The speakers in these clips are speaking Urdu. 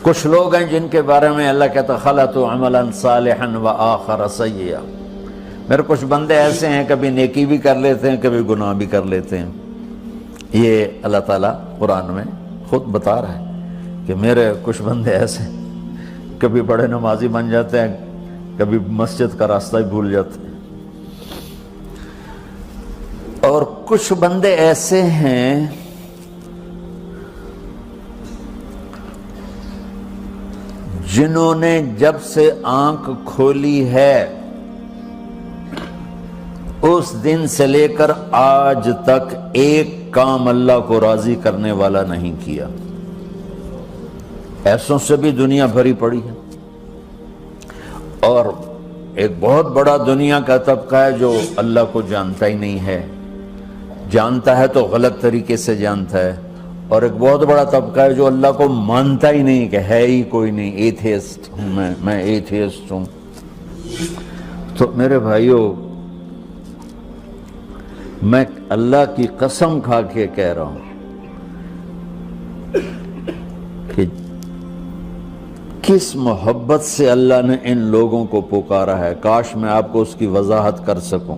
کچھ لوگ ہیں جن کے بارے میں اللہ کہتا خلطوا عملا صالحا وآخر سیئا، میرے کچھ بندے ایسے ہیں کبھی نیکی بھی کر لیتے ہیں کبھی گناہ بھی کر لیتے ہیں۔ یہ اللہ تعالیٰ قرآن میں خود بتا رہا ہے کہ میرے کچھ بندے ایسے ہیں، کبھی بڑے نمازی بن جاتے ہیں کبھی مسجد کا راستہ ہی بھول جاتے ہیں، اور کچھ بندے ایسے ہیں جنہوں نے جب سے آنکھ کھولی ہے اس دن سے لے کر آج تک ایک کام اللہ کو راضی کرنے والا نہیں کیا۔ ایسوں سے بھی دنیا بھری پڑی ہے، اور ایک بہت بڑا دنیا کا طبقہ ہے جو اللہ کو جانتا ہی نہیں ہے، جانتا ہے تو غلط طریقے سے جانتا ہے، اور ایک بہت بڑا طبقہ ہے جو اللہ کو مانتا ہی نہیں کہ ہے ہی کوئی نہیں، ایتھیسٹ ہوں میں ایتھیسٹ ہوں۔ تو میرے بھائیوں، میں اللہ کی قسم کھا کے کہہ رہا ہوں کہ کس محبت سے اللہ نے ان لوگوں کو پکارا ہے، کاش میں آپ کو اس کی وضاحت کر سکوں۔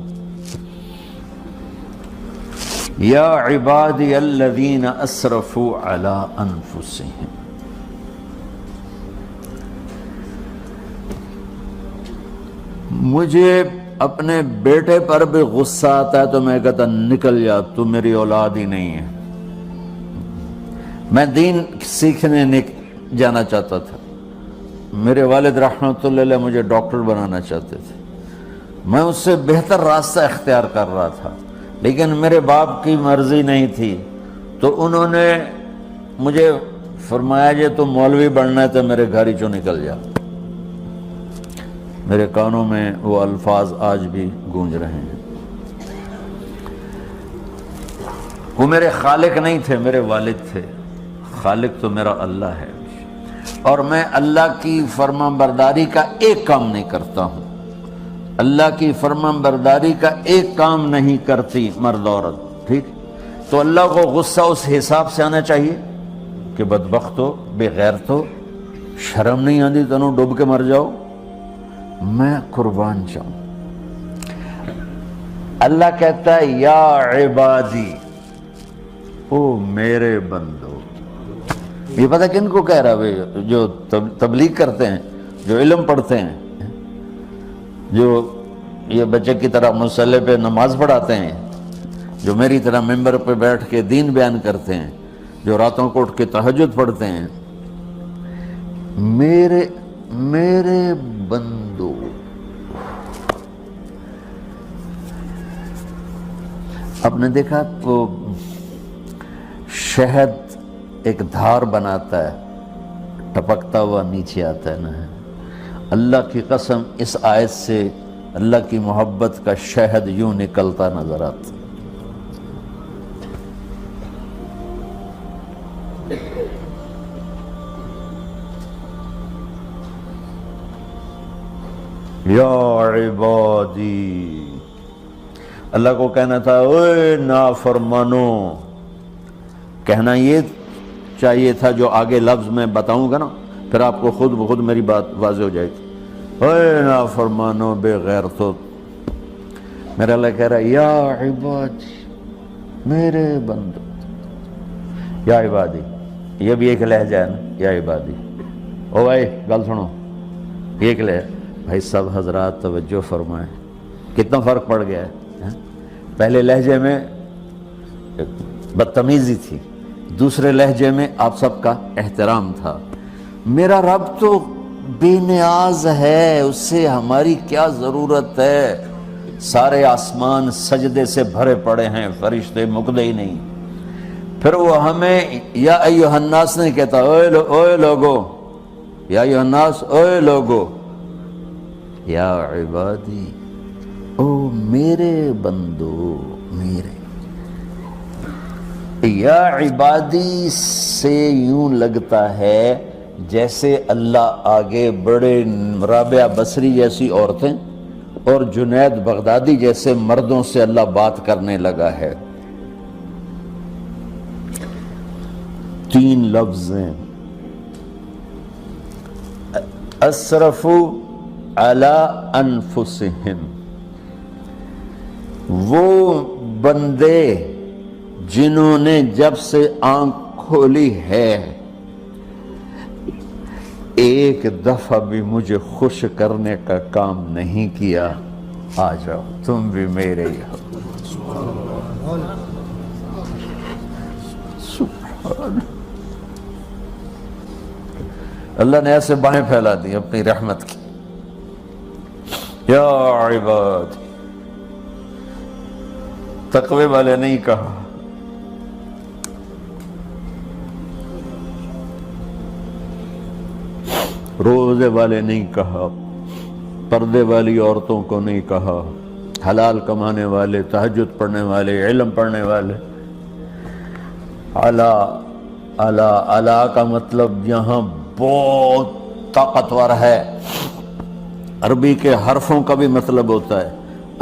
یا عبادی الذین اسرفوا علی انفسہم، مجھے اپنے بیٹے پر بھی غصہ آتا ہے تو میں کہتا نکل جا، تو میری اولاد ہی نہیں ہے۔ میں دین سیکھنے جانا چاہتا تھا، میرے والد رحمۃ اللہ علیہ مجھے ڈاکٹر بنانا چاہتے تھے، میں اس سے بہتر راستہ اختیار کر رہا تھا، لیکن میرے باپ کی مرضی نہیں تھی، تو انہوں نے مجھے فرمایا جی تو مولوی بننا ہے تو میرے گھر ہی چوں نکل جا۔ میرے کانوں میں وہ الفاظ آج بھی گونج رہے ہیں۔ وہ میرے خالق نہیں تھے، میرے والد تھے، خالق تو میرا اللہ ہے، اور میں اللہ کی فرمان برداری کا ایک کام نہیں کرتا ہوں، اللہ کی فرمان برداری کا ایک کام نہیں کرتی مرد عورت، ٹھیک؟ تو اللہ کو غصہ اس حساب سے آنا چاہیے کہ بدبخت ہو، بے غیرت ہو، شرم نہیں آتی تنوں ڈوب کے مر جاؤ۔ میں قربان جاؤں، اللہ کہتا ہے یا عبادی، او میرے بندو۔ یہ پتہ کن کو کہہ رہا ہے؟ جو تبلیغ کرتے ہیں، جو علم پڑھتے ہیں، جو یہ بچے کی طرح مصلی پہ نماز پڑھاتے ہیں، جو میری طرح ممبر پہ بیٹھ کے دین بیان کرتے ہیں، جو راتوں کو اٹھ کے تہجد پڑھتے ہیں۔ میرے بندو، آپ نے دیکھا وہ شہد ایک دھار بناتا ہے، ٹپکتا ہوا نیچے آتا ہے نا۔ اللہ کی قسم اس آیت سے اللہ کی محبت کا شہد یوں نکلتا نظر آتا۔ یا عبادی، اللہ کو کہنا تھا اوے نافرمانو، کہنا یہ چاہیے تھا جو آگے لفظ میں بتاؤں گا نا، پھر آپ کو خود بخود میری بات واضح ہو جائے گی۔ اوے نافرمانو، بے غیرتو، میرا اللہ کہہ رہا ہے یا عبادی، میرے بندو، یا عبادی، یہ بھی ایک لہجہ ہے نا، یا عبادی۔ او بھائی گل سنو، یہ ایک لہجہ، بھائی سب حضرات توجہ فرمائیں، کتنا فرق پڑ گیا ہے۔ پہلے لہجے میں بدتمیزی تھی، دوسرے لہجے میں آپ سب کا احترام تھا۔ میرا رب تو بے نیاز ہے، اس سے ہماری کیا ضرورت ہے؟ سارے آسمان سجدے سے بھرے پڑے ہیں، فرشتے مکدے ہی نہیں۔ پھر وہ ہمیں یا ایھا الناس نہیں کہتا، اوے لوگو، یا ایھا الناس، اوے لوگو، یا عبادی، او میرے بندو، میرے۔ یا عبادی سے یوں لگتا ہے جیسے اللہ آگے بڑے رابعہ بصری جیسی عورتیں اور جنید بغدادی جیسے مردوں سے اللہ بات کرنے لگا ہے۔ 3 لفظ ہیں، اسرفوا علی انفسہم، وہ بندے جنہوں نے جب سے آنکھ کھولی ہے ایک دفعہ بھی مجھے خوش کرنے کا کام نہیں کیا، آ جاؤ تم بھی میرے ہی ہو۔ سبحان اللہ نے ایسے باہیں پھیلا دی اپنی رحمت کی۔ یا عباد، تقوی والے نہیں کہا، روزے والے نہیں کہا، پردے والی عورتوں کو نہیں کہا، حلال کمانے والے، تہجد پڑھنے والے، علم پڑھنے والے۔ علا علا علا کا مطلب یہاں بہت طاقتور ہے، عربی کے حرفوں کا بھی مطلب ہوتا ہے۔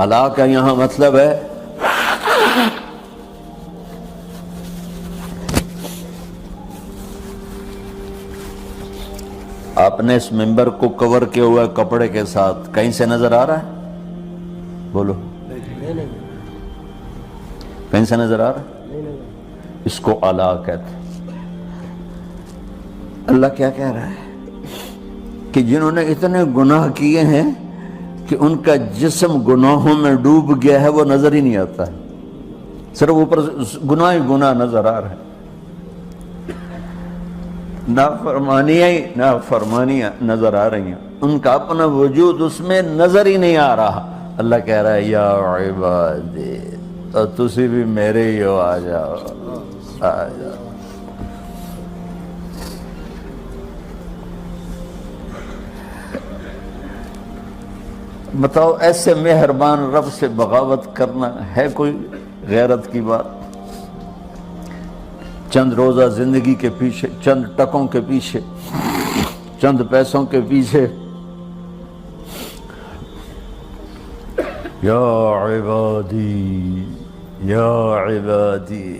علا کا یہاں مطلب ہے آپ نے اس ممبر کو کور کیا ہوا ہے کپڑے کے ساتھ، کہیں سے نظر آ رہا ہے؟ بولو، کہیں سے نظر آ رہا ہے؟ اس کو علا کہتے ہیں۔ اللہ کیا کہہ رہا ہے کہ جنہوں نے اتنے گناہ کیے ہیں کہ ان کا جسم گناہوں میں ڈوب گیا ہے، وہ نظر ہی نہیں آتا ہے، صرف اوپر گناہ ہی گناہ نظر آ رہا ہے، نافرمانیاں نظر آ رہی ہیں، ان کا اپنا وجود اس میں نظر ہی نہیں آ رہا۔ اللہ کہہ رہا ہے یا عبادی، اور تسی بھی میرے ہی ہو، آ جاؤ آ جاؤ۔ بتاؤ ایسے مہربان رب سے بغاوت کرنا ہے کوئی غیرت کی بات؟ چند روزہ زندگی کے پیچھے، چند ٹکوں کے پیچھے، چند پیسوں کے پیچھے، یا عبادی یا عبادی۔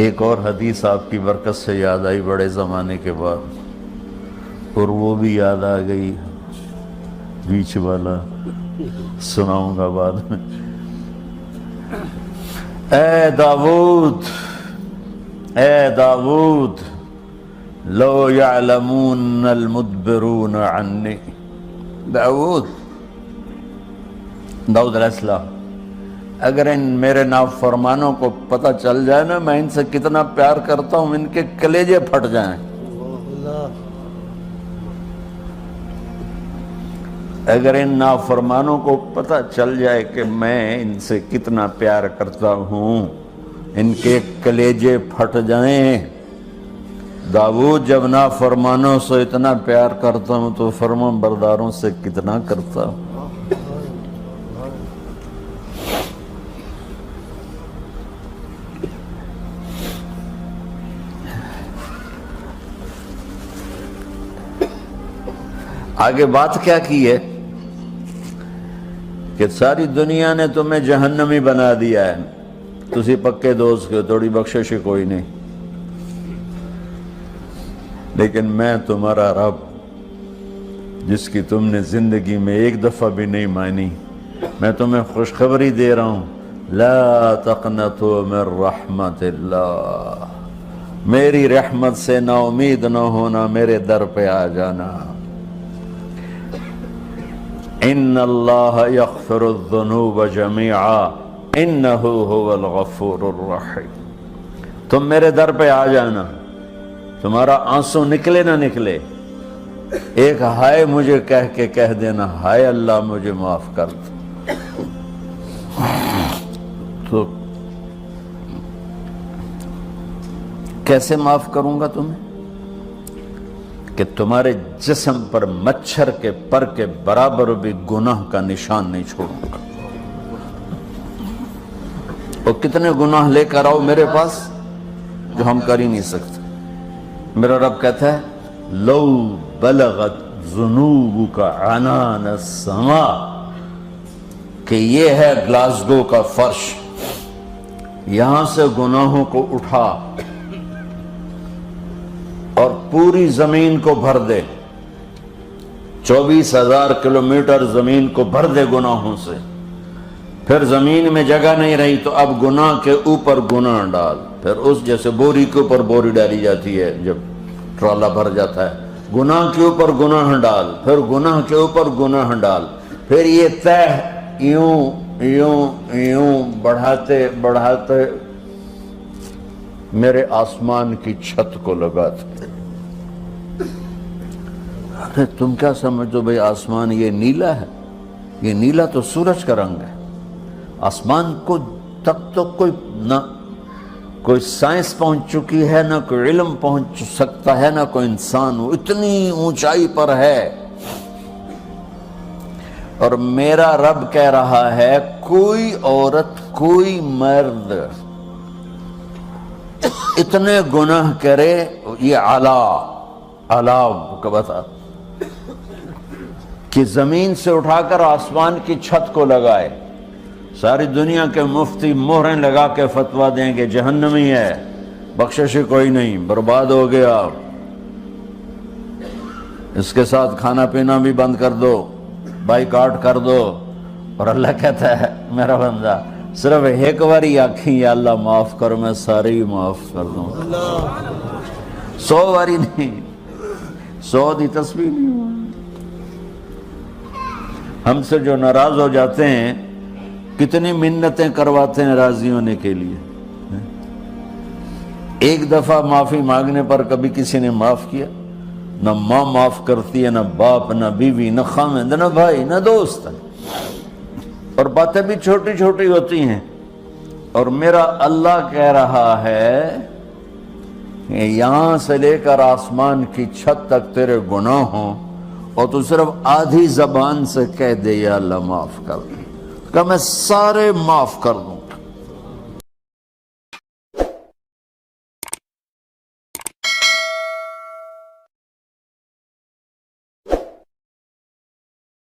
ایک اور حدیث آپ کی برکت سے یاد آئی بڑے زمانے کے بعد، اور وہ بھی یاد آ گئی، بیچ والا سناؤں گا بعد میں۔ اے داؤد، اے داؤد، لو یعلمون المدبرون عنی۔ داؤد علیہ السلام، اگر ان میرے نافرمانوں کو پتہ چل جائے نا میں ان سے کتنا پیار کرتا ہوں، ان کے کلیجے پھٹ جائیں۔ اگر ان نافرمانوں کو پتہ چل جائے کہ میں ان سے کتنا پیار کرتا ہوں، ان کے کلیجے پھٹ جائیں۔ داؤد جب نافرمانوں سے اتنا پیار کرتا ہوں تو فرمان برداروں سے کتنا کرتا ہوں۔ آگے بات کیا کی ہے کہ ساری دنیا نے تمہیں جہنمی بنا دیا ہے، تسی پکے دوست کے، تھوڑی بخشش کوئی نہیں، لیکن میں تمہارا رب جس کی تم نے زندگی میں ایک دفعہ بھی نہیں مانی، میں تمہیں خوشخبری دے رہا ہوں، لا تقنطوا من رحمت اللہ، میری رحمت سے نا امید نہ ہونا، میرے در پہ آ جانا۔ ان اللہ یغفر الذنوب جمیعا انہ هو الغفور الرحیم۔ تم میرے در پہ آ جانا، تمہارا آنسو نکلے نہ نکلے، ایک ہائے مجھے کہہ دینا، ہائے اللہ مجھے معاف کر دو، تو کیسے معاف کروں گا تمہیں؟ کہ تمہارے جسم پر مچھر کے پر کے برابر بھی گناہ کا نشان نہیں چھوڑوں گا۔ اور کتنے گناہ لے کر آؤ میرے پاس جو ہم کر ہی نہیں سکتے۔ میرا رب کہتا ہے لو بلغت ذنوبک عنان السماء، کہ یہ ہے گلاسگو کا فرش، یہاں سے گناہوں کو اٹھا اور پوری زمین کو بھر دے، 24,000 کلومیٹر زمین کو بھر دے گناہوں سے، پھر زمین میں جگہ نہیں رہی تو اب گناہ کے اوپر گناہ ڈال، پھر اس جیسے بوری کے اوپر بوری ڈالی جاتی ہے جب ٹرالا بھر جاتا ہے، گناہ کے اوپر گناہ ڈال، پھر گناہ کے اوپر گناہ ڈال، پھر یہ تہ یوں یوں یوں بڑھاتے بڑھاتے میرے آسمان کی چھت کو لگاتے۔ ارے تم کیا سمجھو بھئی آسمان یہ نیلا ہے؟ یہ نیلا تو سورج کا رنگ ہے۔ آسمان کو تک تو کوئی سائنس پہنچ چکی ہے، نہ کوئی علم پہنچ سکتا ہے، نہ کوئی انسان، وہ اتنی اونچائی پر ہے۔ اور میرا رب کہہ رہا ہے کوئی عورت کوئی مرد اتنے گناہ کرے، یہ اعلیٰ کا بتا کہ زمین سے اٹھا کر آسمان کی چھت کو لگائے، ساری دنیا کے مفتی مہریں لگا کے فتویٰ دیں گے جہنمی ہے، بخشش کوئی نہیں، برباد ہو گیا، اس کے ساتھ کھانا پینا بھی بند کر دو، بائیکاٹ کر دو۔ اور اللہ کہتا ہے میرا بندہ صرف ایک باری آکھیں یا اللہ معاف کر، میں ساری معاف کر دوں، 100 باری نہیں، 100 دی تسبیح نہیں۔ ہم سے جو ناراض ہو جاتے ہیں کتنی منتیں کرواتے ہیں راضی ہونے کے لیے، ایک دفعہ معافی مانگنے پر کبھی کسی نے معاف کیا؟ نہ ماں معاف کرتی ہے، نہ باپ، نہ بیوی، نہ خامند، نہ بھائی، نہ دوست، اور باتیں بھی چھوٹی چھوٹی ہوتی ہیں۔ اور میرا اللہ کہہ رہا ہے کہ یہاں سے لے کر آسمان کی چھت تک تیرے گناہ ہوں اور تو صرف آدھی زبان سے کہہ دے یا اللہ معاف کر دے، کہ میں سارے معاف کر دوں۔